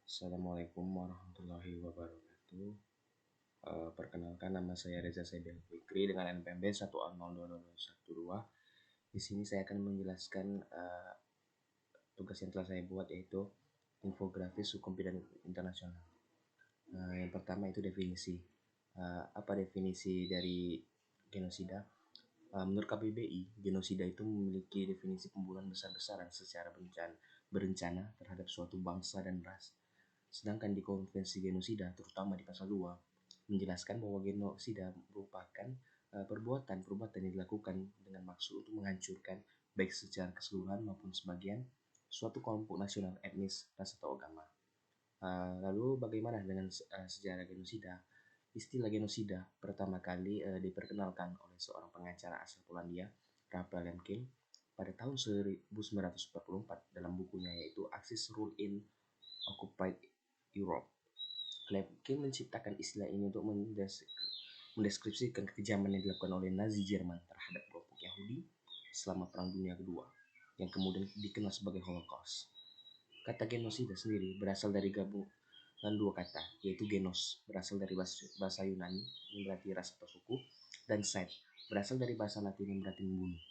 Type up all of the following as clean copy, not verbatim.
Assalamualaikum warahmatullahi wabarakatuh. Perkenalkan, nama saya Reza Saidil Fikri dengan NPM B1A02212. Di sini saya akan menjelaskan tugas yang telah saya buat, yaitu infografis hukum pidana internasional. Yang pertama itu definisi. Apa definisi dari genosida? Menurut KBBI, genosida itu memiliki definisi pembunuhan besar-besaran secara berencana terhadap suatu bangsa dan ras. Sedangkan di Konvensi Genosida, terutama di pasal 2, menjelaskan bahwa genosida merupakan perbuatan yang dilakukan dengan maksud untuk menghancurkan baik secara keseluruhan maupun sebagian suatu kelompok nasional, etnis, ras atau agama. Lalu bagaimana dengan sejarah genosida? Istilah genosida pertama kali diperkenalkan oleh seorang pengacara asal Polandia, Raphael Lemkin, pada tahun 1944 dalam bukunya, yaitu Axis Rule in Occupied Europe. Lemkin menciptakan istilah ini untuk mendeskripsikan kekejaman yang dilakukan oleh Nazi Jerman terhadap kelompok Yahudi selama Perang Dunia Kedua, yang kemudian dikenal sebagai Holocaust. Kata genosida sendiri berasal dari gabungan dua kata, yaitu genos, berasal dari bahasa Yunani yang berarti ras atau suku, dan side, berasal dari bahasa Latin yang berarti membunuh.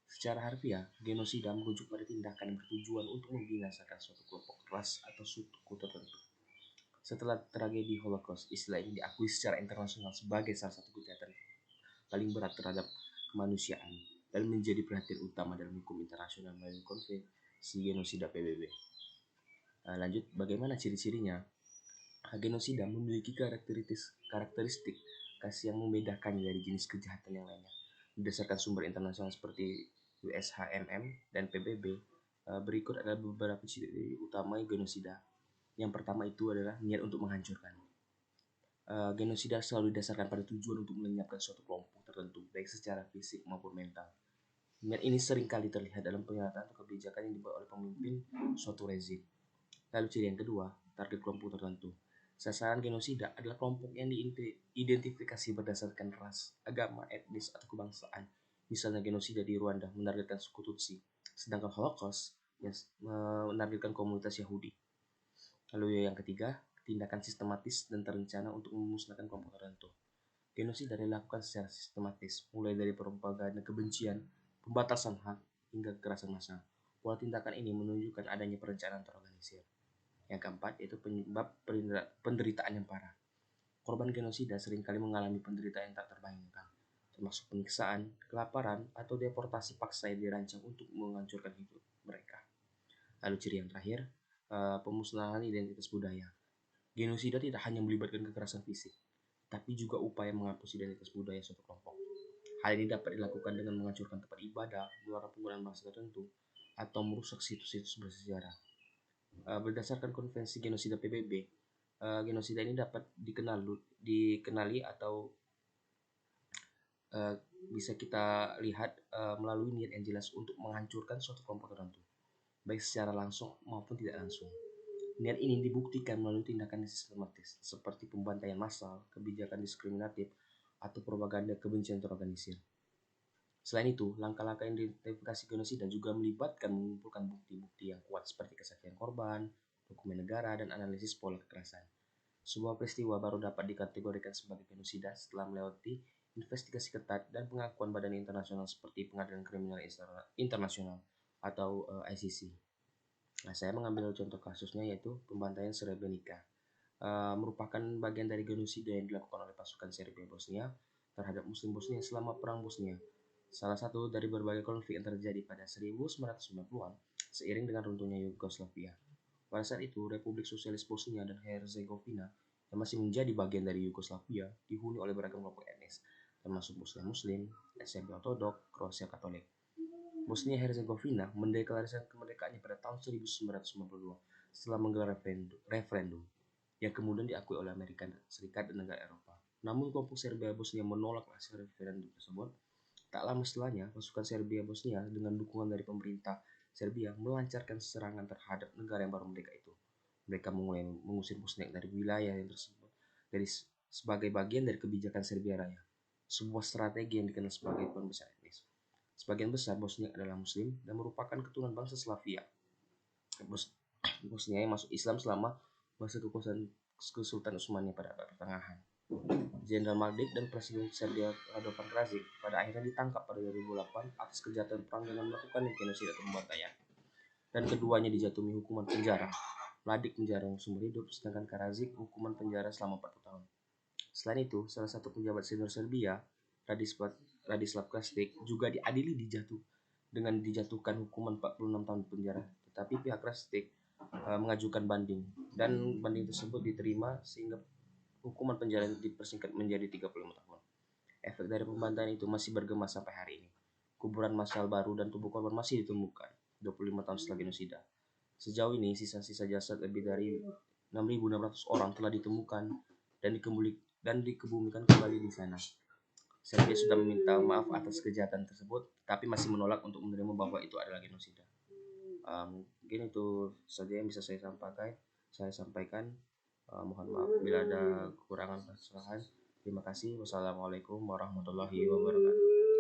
Secara harfiah, genosida merujuk pada tindakan yang bertujuan untuk membinasakan suatu kelompok ras atau suku tertentu. Setelah tragedi Holocaust, istilah ini diakui secara internasional sebagai salah satu kejahatan paling berat terhadap kemanusiaan dan menjadi perhatian utama dalam hukum internasional melalui Konvensi Genosida PBB. Lanjut, bagaimana ciri-cirinya? Genosida memiliki karakteristik khas yang membedakannya dari jenis kejahatan yang lainnya. Berdasarkan sumber internasional seperti USHMM dan PBB, berikut adalah beberapa ciri utama genosida. Yang pertama itu adalah niat untuk menghancurkan. Genosida selalu didasarkan pada tujuan untuk melenyapkan suatu kelompok tertentu, baik secara fisik maupun mental. Niat ini seringkali terlihat dalam pernyataan atau kebijakan yang dibuat oleh pemimpin suatu rezim. Lalu ciri yang kedua, target kelompok tertentu. Sasaran genosida adalah kelompok yang diidentifikasi berdasarkan ras, agama, etnis, atau kebangsaan. Misalnya genosida di Rwanda menargetkan suku Tutsi, sedangkan Holocaust yang menargetkan komunitas Yahudi. Lalu yang ketiga, tindakan sistematis dan terencana untuk memusnahkan kelompok tertentu. Genosida dilakukan secara sistematis, mulai dari propaganda kebencian, pembatasan hak, hingga kekerasan massal. Pola tindakan ini menunjukkan adanya perencanaan terorganisir. Yang keempat, yaitu penyebab penderitaan yang parah. Korban genosida seringkali mengalami penderitaan yang tak terbayangkan, termasuk penyiksaan, kelaparan, atau deportasi paksa yang dirancang untuk menghancurkan hidup mereka. Lalu ciri yang terakhir, pemusnahan identitas budaya. Genosida tidak hanya melibatkan kekerasan fisik, tapi juga upaya menghapus identitas budaya suatu kelompok. Hal ini dapat dilakukan dengan menghancurkan tempat ibadah, melarang penggunaan bahasa tertentu, atau merusak situs-situs bersejarah. Berdasarkan Konvensi Genosida PBB, genosida ini dapat dikenali atau bisa kita lihat melalui niat yang jelas untuk menghancurkan suatu kelompok tertentu, baik secara langsung maupun tidak langsung. Niat ini dibuktikan melalui tindakan sistematis seperti pembantaian massal, kebijakan diskriminatif, atau propaganda kebencian terorganisir. Selain itu, langkah-langkah identifikasi genosida juga melibatkan mengumpulkan bukti-bukti yang kuat seperti kesaksian korban, dokumen negara, dan analisis pola kekerasan. Sebuah peristiwa baru dapat dikategorikan sebagai genosida setelah melewati investigasi ketat dan pengakuan badan internasional seperti Pengadilan Kriminal Internasional atau ICC. Nah, saya mengambil contoh kasusnya, yaitu pembantaian Srebrenica. Merupakan bagian dari genosida yang dilakukan oleh pasukan Serbia Bosnia terhadap Muslim Bosnia selama Perang Bosnia. Salah satu dari berbagai konflik yang terjadi pada 1990-an seiring dengan runtuhnya Yugoslavia. Pada saat itu, Republik Sosialis Bosnia dan Herzegovina yang masih menjadi bagian dari Yugoslavia dihuni oleh beragam kelompok etnis, termasuk Bosnia Muslim, Serbia Ortodok, Kroasia Katolik. Bosnia-Herzegovina mendeklarasikan kemerdekaannya pada tahun 1992 setelah menggelar referendum yang kemudian diakui oleh Amerika Serikat dan negara Eropa. Namun kelompok Serbia Bosnia menolak hasil referendum tersebut. Tak lama setelahnya, pasukan Serbia Bosnia dengan dukungan dari pemerintah Serbia melancarkan serangan terhadap negara yang baru merdeka itu. Mereka mulai mengusir Bosniak dari wilayah yang tersebut sebagai bagian dari kebijakan Serbia Raya, sebuah strategi yang dikenal sebagai pembesar etnis. Sebagian besar Bosniak adalah Muslim dan merupakan keturunan bangsa Slavia. Bosnia yang masuk Islam selama masa kekuasaan Sultan Utsmania pada abad pertengahan. Jenderal Mladic dan Presiden Serbia Radovan Karadzic pada akhirnya ditangkap pada 2008 atas kejahatan perang dengan melakukan genosida atau pembantaian, dan keduanya dijatuhi hukuman penjara. Mladic penjara seumur hidup, sedangkan Karadzic hukuman penjara selama 40 tahun. Selain itu, salah satu penjabat senior Serbia, Radislav Krstić, juga diadili dengan dijatuhkan hukuman 46 tahun penjara. Tetapi pihak Krstić mengajukan banding, dan banding tersebut diterima sehingga hukuman penjara dipersingkat menjadi 35 tahun. Efek dari pembantaian itu masih bergema sampai hari ini. Kuburan massal baru dan tubuh korban masih ditemukan 25 tahun setelah genosida. Sejauh ini, sisa-sisa jasad lebih dari 6.600 orang telah ditemukan dan dikebumikan kembali di sana. Serbia sudah meminta maaf atas kejahatan tersebut, tapi masih menolak untuk menerima bahwa itu adalah genosida. Mungkin itu saja yang bisa saya sampaikan. Mohon maaf bila ada kekurangan kesalahan. Terima kasih. Wassalamualaikum warahmatullahi wabarakatuh.